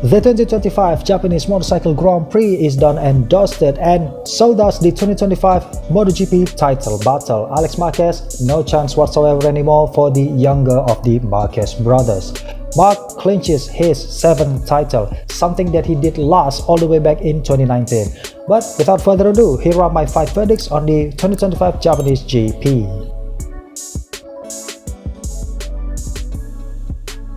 The 2025 Japanese Motorcycle Grand Prix is done and dusted, and so does the 2025 MotoGP title battle. Alex Marquez, no chance whatsoever anymore for the younger of the Marquez brothers. Marc clinches his 7th title, something that he did last all the way back in 2019. But without further ado, here are my 5 verdicts on the 2025 Japanese GP.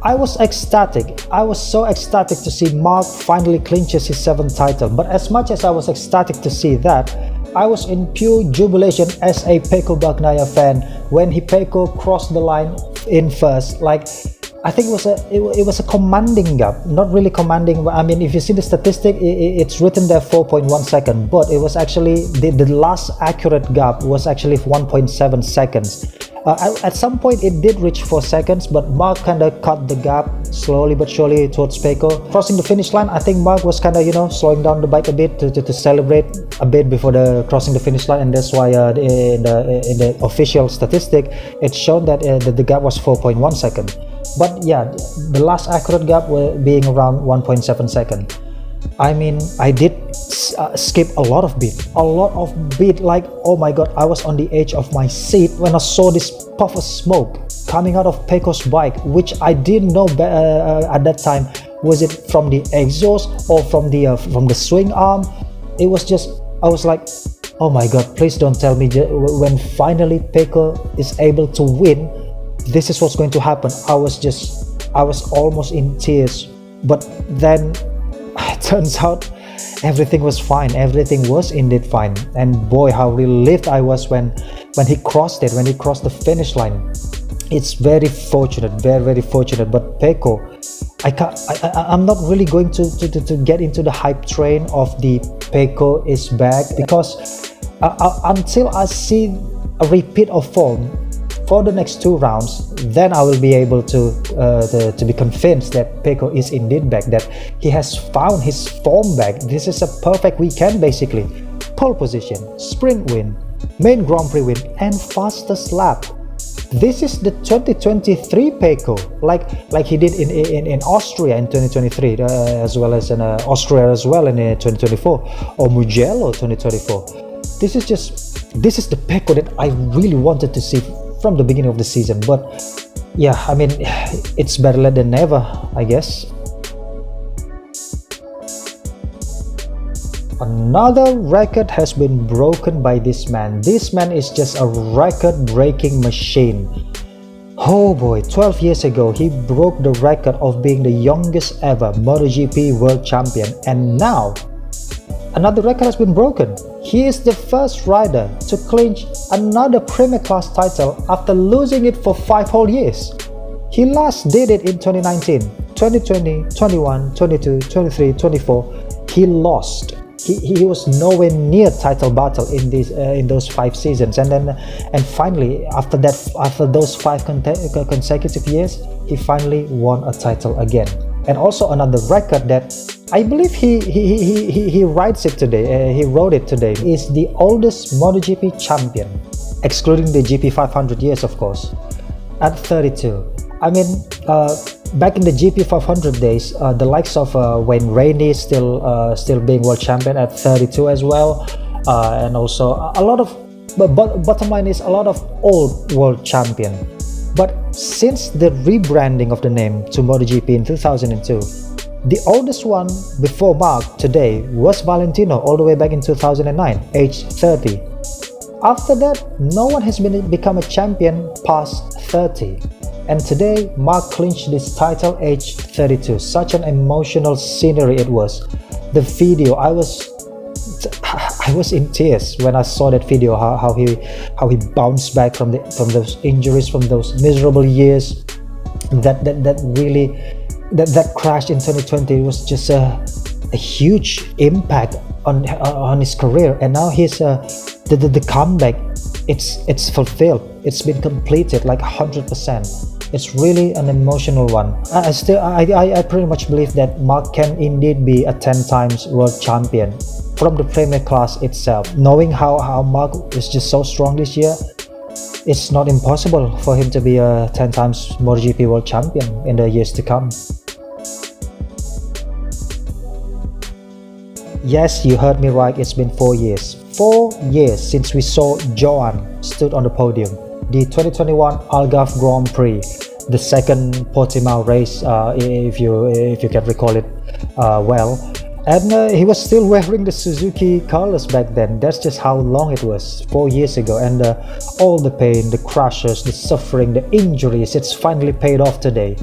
I was ecstatic. I was so ecstatic to see Marc finally clinches his 7th title, but as much as I was ecstatic to see that, I was in pure jubilation as a Pecco Bagnaia fan when Pecco crossed the line in first. Like, I think it was a commanding gap, not really commanding. I mean, if you see the statistic, it's written there 4.1 seconds, but it was actually the last accurate gap was actually 1.7 seconds. At some point it did reach 4 seconds, but Marc kind of cut the gap slowly but surely towards Pecco. Crossing the finish line, I think Marc was kind of slowing down the bike a bit to celebrate a bit before crossing the finish line, and that's why in the official statistic it's shown that the gap was 4.1 seconds. But yeah, the last accurate gap being around 1.7 seconds. I mean, I did skip a lot of beat, like, oh my god, I was on the edge of my seat when I saw this puff of smoke coming out of Pecco's bike, which I didn't know at that time, was it from the exhaust or from the swing arm. It was just, I was like, oh my god, please don't tell me when finally Pecco is able to win, this is what's going to happen. I was almost in tears, but then it turns out everything was fine. Everything was indeed fine, and boy, how relieved I was when he crossed the finish line. It's very fortunate, very fortunate. But Pecco, I'm not really going to get into the hype train of the Pecco is back, because until I see a repeat of form for the next 2 rounds, then I will be able to be convinced that Pecco is indeed back, that he has found his form back. This is a perfect weekend basically. Pole position, sprint win, main Grand Prix win, and fastest lap. This is the 2023 Pecco, like he did in Austria in 2023, as well as in Austria as well in 2024, or Mugello 2024. This is the Pecco that I really wanted to see from the beginning of the season. But yeah, I mean, it's better late than never, I guess. Another record has been broken by this man. This man is just a record-breaking machine. Oh boy, 12 years ago he broke the record of being the youngest ever MotoGP world champion, and now another record has been broken. He is the first rider to clinch another Premier Class title after losing it for 5 whole years. He last did it in 2019, 2020, 21, 22, 23, 24. He lost. He was nowhere near title battle in those 5 seasons, and finally after those 5 consecutive years, he finally won a title again. And also another record that I believe he writes it today, he wrote it today, is the oldest MotoGP champion, excluding the GP 500 years of course, at 32. I mean, back in the GP 500 days, the likes of Wayne Rainey still being world champion at 32 as well, and also a lot of, but bottom line is a lot of old world champion. But since the rebranding of the name to MotoGP in 2002, the oldest one before Marc today was Valentino, all the way back in 2009, age 30. After that, no one has become a champion past 30. And today, Marc clinched this title age 32. Such an emotional scenery it was. The video, I was in tears when I saw that video. How he bounced back from those injuries, from those miserable years. That crash in 2020 was just a huge impact on his career, and now he's the comeback. It's fulfilled. It's been completed like 100%. It's really an emotional one. I pretty much believe that Marc can indeed be a 10 times world champion from the Premier Class itself. Knowing how Marc is just so strong this year, it's not impossible for him to be a 10 times MotoGP world champion in the years to come. Yes, you heard me right, it's been 4 years. 4 years since we saw Joan stood on the podium. The 2021 Algarve Grand Prix, the second Portimao race, if you can recall it well. And he was still wearing the Suzuki colors back then. That's just how long it was, 4 years ago. And all the pain, the crashes, the suffering, the injuries, it's finally paid off today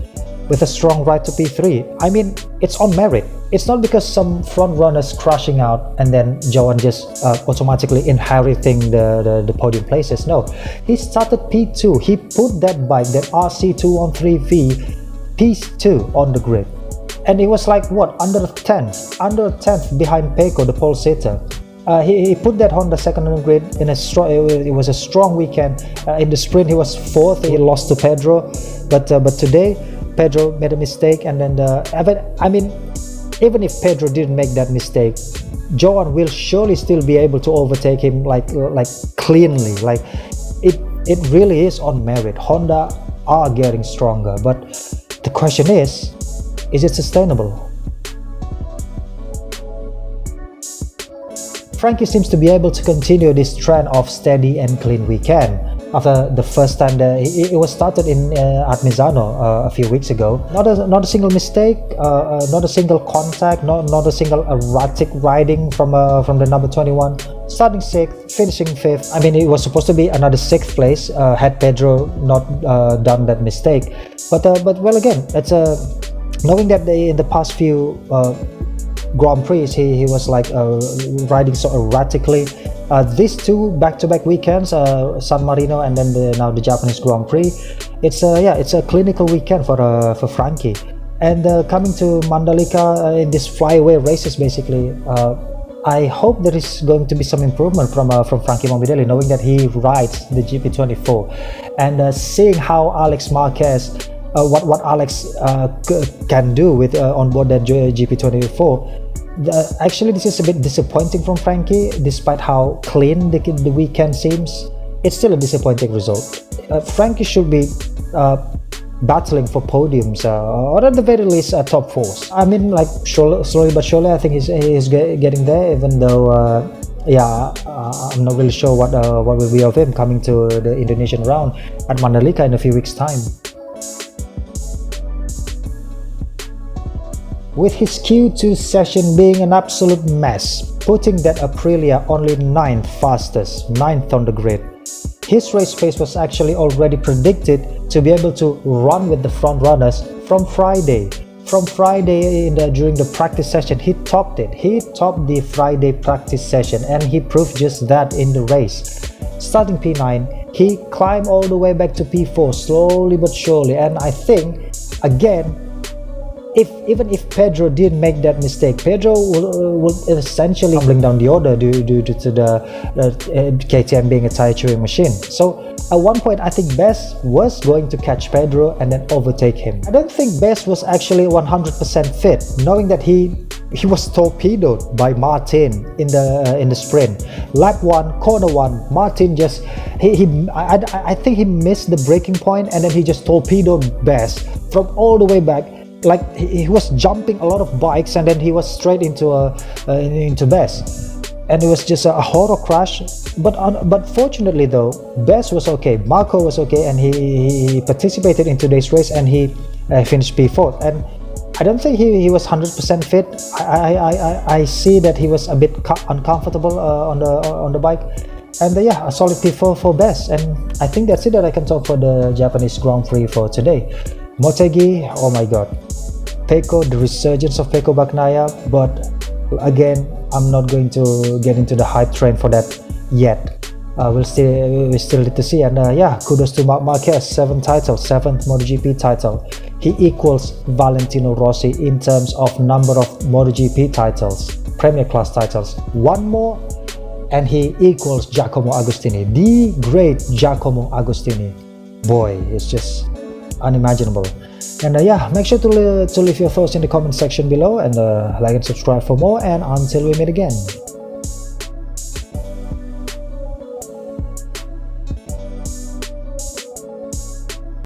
with a strong ride to P3. I mean, it's on merit. It's not because some front runners crashing out and then Joan just automatically inheriting the podium places. No, he started P2. He put that bike, that RC213V P2 on the grid. And it was like what, under a tenth behind Pecco, the pole sitter. He put that Honda second on the grid in a strong. It was a strong weekend. In the sprint, he was fourth. He lost to Pedro, but today Pedro made a mistake, and then I mean, even if Pedro didn't make that mistake, Joan will surely still be able to overtake him like cleanly. Like it really is on merit. Honda are getting stronger, but the question is it sustainable? Frankie seems to be able to continue this trend of steady and clean weekend. After the first time that it was started in at Misano a few weeks ago, not a single mistake, not a single contact, not a single erratic riding from the number 21. Starting 6th, finishing 5th. I mean, it was supposed to be another 6th place had Pedro not done that mistake. But well, again, it's knowing that in the past few Grand Prix he was like riding so erratically. These two back-to-back weekends, San Marino and then now the Japanese Grand Prix, it's a clinical weekend for Frankie. And coming to Mandalika in these flyaway races, basically, I hope there is going to be some improvement from Frankie Morbidelli, knowing that he rides the GP24 and seeing how Alex Marquez, what Alex can do with on board that GP24. Actually, this is a bit disappointing from Frankie. Despite how clean the weekend seems, it's still a disappointing result. Frankie should be battling for podiums, or at the very least top 4s. I mean, like slowly but surely, I think he's getting there. Even though, I'm not really sure what will be of him coming to the Indonesian round at Mandalika in a few weeks' time. With his Q2 session being an absolute mess, putting that Aprilia only 9th fastest, 9th on the grid. His race pace was actually already predicted to be able to run with the front runners from Friday. From Friday during the practice session, he topped it. He topped the Friday practice session, and he proved just that in the race. Starting P9, he climbed all the way back to P4 slowly but surely, and I think, again, even if Pedro didn't make that mistake, Pedro will essentially tumbling down the order due to the KTM being a tire chewing machine. So at one point, I think Bess was going to catch Pedro and then overtake him. I don't think Bess was actually 100% fit, knowing that he was torpedoed by Martin in the sprint. Lap 1, corner 1, Martin just I think he missed the braking point, and then he just torpedoed Bess from all the way back. Like he was jumping a lot of bikes, and then he was straight into Bess, and it was just a horror crash. But fortunately though, Bess was okay, Marco was okay, and he participated in today's race, and he finished P4. And I don't think he was 100% fit. I see that he was a bit uncomfortable on the bike. And a solid P4 for Bess. And I think that's it that I can talk for the Japanese Grand Prix for today. Motegi, oh my god, Pecco, the resurgence of Pecco Bagnaia, but again, I'm not going to get into the hype train for that yet. We still need to see. And kudos to Marc Marquez, 7th MotoGP title. He equals Valentino Rossi in terms of number of MotoGP titles, Premier Class titles. One more, and he equals Giacomo Agostini, the great Giacomo Agostini. Boy, it's just unimaginable. And make sure to leave your thoughts in the comment section below, and like and subscribe for more, and until we meet again.